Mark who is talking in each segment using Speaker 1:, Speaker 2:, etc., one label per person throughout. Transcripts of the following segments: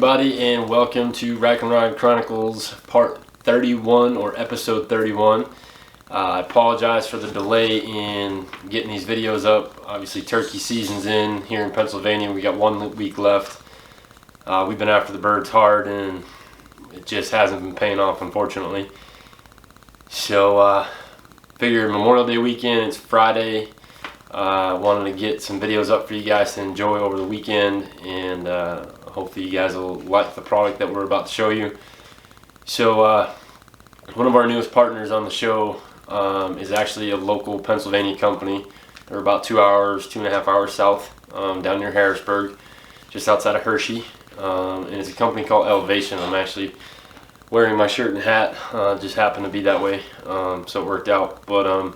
Speaker 1: everybody, and welcome to Rod Chronicles part 31 or episode 31. I apologize for the delay in getting these videos up. Obviously turkey season's in here in Pennsylvania. We got 1 week left. We've been after the birds hard and it just hasn't been paying off, unfortunately. So figure Memorial Day weekend, it's Friday. Wanted to get some videos up for you guys to enjoy over the weekend, and hopefully you guys will like the product that we're about to show you. So one of our newest partners on the show is actually a local Pennsylvania company. They're about 2.5 hours south, down near Harrisburg, just outside of Hershey, and it's a company called Elevation. I'm actually wearing my shirt and hat, just happened to be that way, so it worked out. But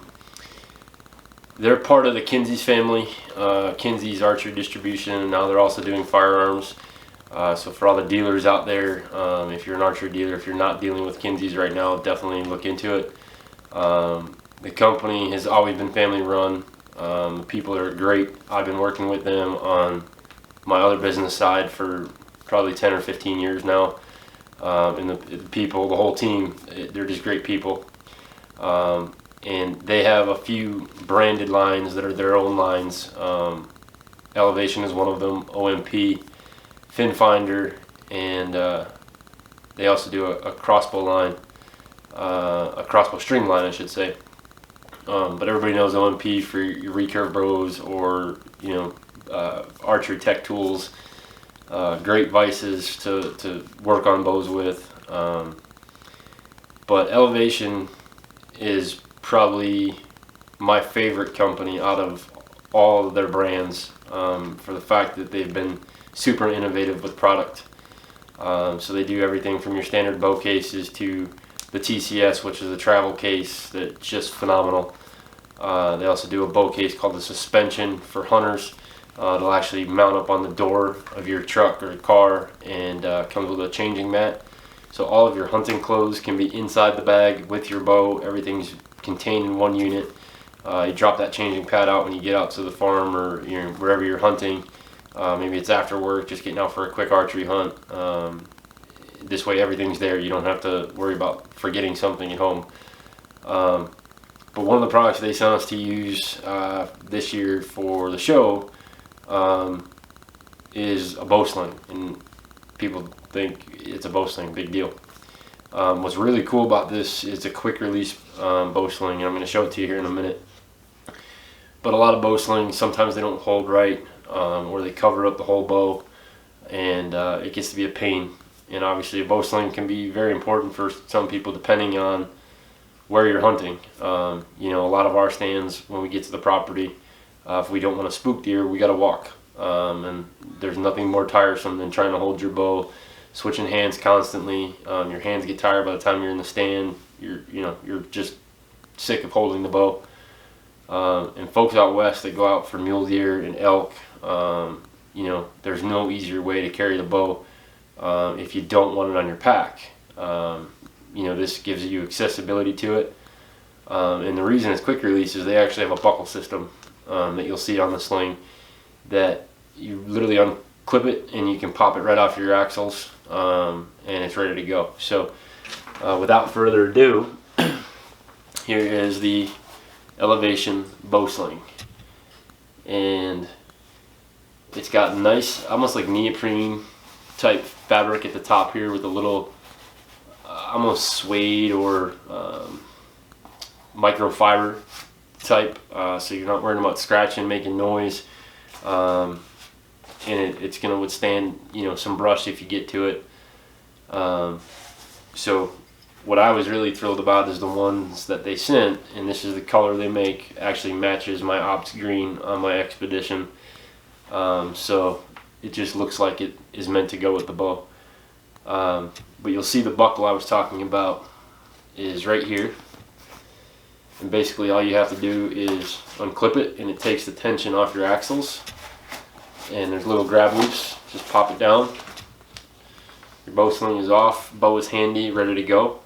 Speaker 1: they're part of the Kinseys family, Kinseys archery distribution, and now they're also doing firearms. So for all the dealers out there, if you're an archery dealer, if you're not dealing with Kinseys right now, definitely look into it. The company has always been family run. The people are great. I've been working with them on my other business side for probably 10 or 15 years now. And the people, the whole team, they're just great people. And they have a few branded lines that are their own lines. Elevation is one of them, OMP, Fin Finder, and they also do a crossbow line, a crossbow string line, I should say. But everybody knows OMP for your recurve bows, or archery tech tools. Great vices to work on bows with. But Elevation is probably my favorite company out of all of their brands, for the fact that they've been super innovative with product. So they do everything from your standard bow cases to the TCS, which is a travel case that's just phenomenal. They also do a bow case called the Suspension for hunters. It'll actually mount up on the door of your truck or car, and comes with a changing mat. So all of your hunting clothes can be inside the bag with your bow. Everything's contained in one unit. You drop that changing pad out when you get out to the farm, or wherever you're hunting. Maybe it's after work, just getting out for a quick archery hunt. This way everything's there. You don't have to worry about forgetting something at home. But one of the products they sent us to use this year for the show is a bow sling. And people think it's a bow sling, big deal. What's really cool about this is a quick release bow sling, and I'm going to show it to you here in a minute. But a lot of bow slings, sometimes they don't hold right, or they cover up the whole bow, and it gets to be a pain. And obviously a bow sling can be very important for some people depending on where you're hunting. A lot of our stands, when we get to the property, if we don't want to spook deer, we got to walk. And there's nothing more tiresome than trying to hold your bow, switching hands constantly. Your hands get tired by the time you're in the stand. You're just sick of holding the bow. And folks out west that go out for mule deer and elk, there's no easier way to carry the bow if you don't want it on your pack. This gives you accessibility to it. And the reason it's quick release is they actually have a buckle system that you'll see on the sling, that you literally unclip it and you can pop it right off your axles, and it's ready to go. So without further ado, here is the Elevation Bow Sling, and it's got nice, almost like neoprene type fabric at the top here, with a little almost suede or microfiber type, so you're not worried about scratching, making noise. And it's going to withstand some brush if you get to it. So what I was really thrilled about is the ones that they sent, and this is the color they make, actually matches my Ops green on my Expedition. So it just looks like it is meant to go with the bow. But you'll see the buckle I was talking about is right here. And basically all you have to do is unclip it, and it takes the tension off your axles. And there's little grab loops, just pop it down. Your bow sling is off, bow is handy, ready to go.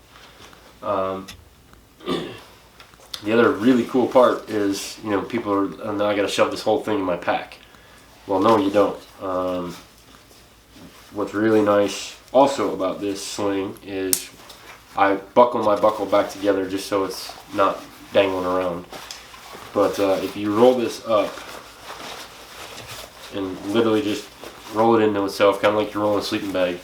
Speaker 1: The other really cool part is, people are, oh, now I gotta shove this whole thing in my pack. Well, no, you don't. what's really nice also about this sling is I buckle my buckle back together just so it's not dangling around. But if you roll this up and literally just roll it into itself, kind of like you're rolling a sleeping bag,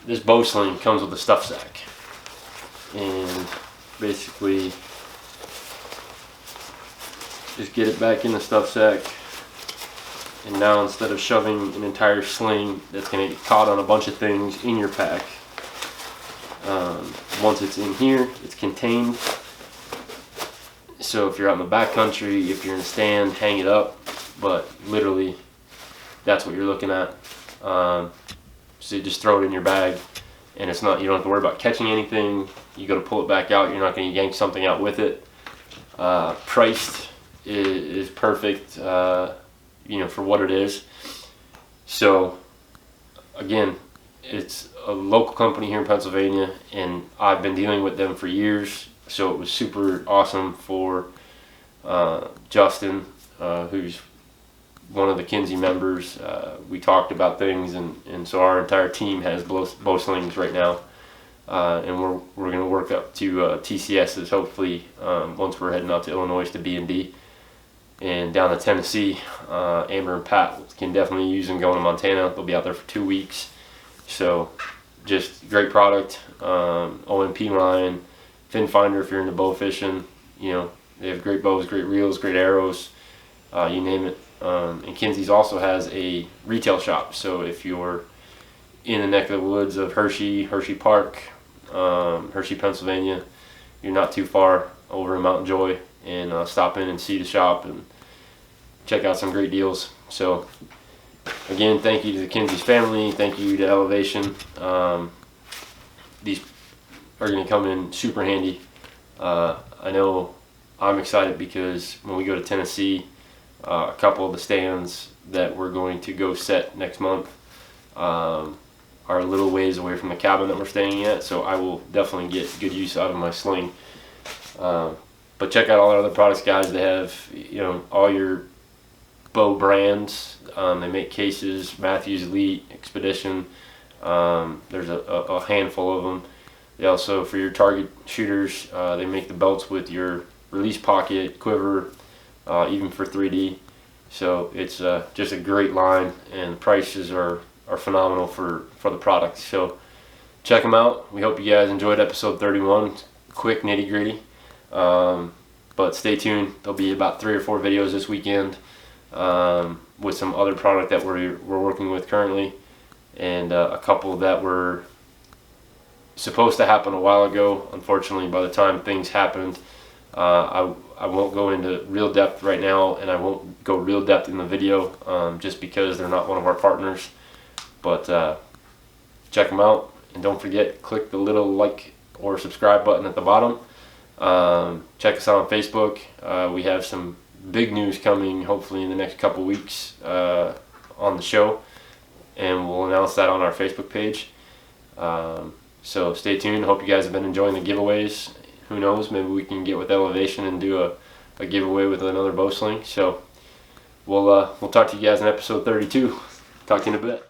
Speaker 1: this bow sling comes with a stuff sack. And basically just get it back in the stuff sack, and now instead of shoving an entire sling that's going to get caught on a bunch of things in your pack, once it's in here, it's contained. So if you're out in the backcountry, if you're in a stand, hang it up, but literally that's what you're looking at. So you just throw it in your bag, and it's not, you don't have to worry about catching anything. You go to pull it back out, you're not going to yank something out with it. Priced is perfect, you know, for what it is. So again, it's a local company here in Pennsylvania, and I've been dealing with them for years. So it was super awesome for Justin, who's one of the Kinsey members. We talked about things, and so our entire team has bow slings right now, and we're going to work up to TCSs hopefully once we're heading out to Illinois to B&D, and down to Tennessee. Amber and Pat can definitely use them going to Montana. They'll be out there for 2 weeks. So just great product. OMP line, fin finder if you're into bow fishing. You know, they have great bows, great reels, great arrows, you name it. And Kinseys also has a retail shop. So if you're in the neck of the woods of Hershey Park, Hershey, Pennsylvania, you're not too far over in Mountain Joy, and stop in and see the shop and check out some great deals. So again, thank you to the Kinseys family. Thank you to Elevation. These are going to come in super handy. I know I'm excited because when we go to Tennessee, a couple of the stands that we're going to go set next month are a little ways away from the cabin that we're staying at, so I will definitely get good use out of my sling. But check out all our other products, guys. They have, you know, all your bow brands. They make cases, Matthews, Elite, Expedition. There's a handful of them. They also, for your target shooters, they make the belts with your release pocket, quiver, even for 3D. So it's just a great line, and the prices are phenomenal for the product. So check them out. We hope you guys enjoyed episode 31. Quick, nitty gritty. But stay tuned. There'll be about 3 or 4 videos this weekend with some other product that we're working with currently, and a couple that were supposed to happen a while ago. Unfortunately, by the time things happened, I won't go into real depth right now, and I won't go real depth in the video just because they're not one of our partners. But check them out, and don't forget, click the little like or subscribe button at the bottom. Check us out on Facebook. We have some big news coming hopefully in the next couple weeks on the show, and we'll announce that on our Facebook page. So stay tuned. Hope you guys have been enjoying the giveaways. Who knows, maybe we can get with Elevation and do a giveaway with another bow sling. So we'll talk to you guys in episode 32. Talk to you in a bit.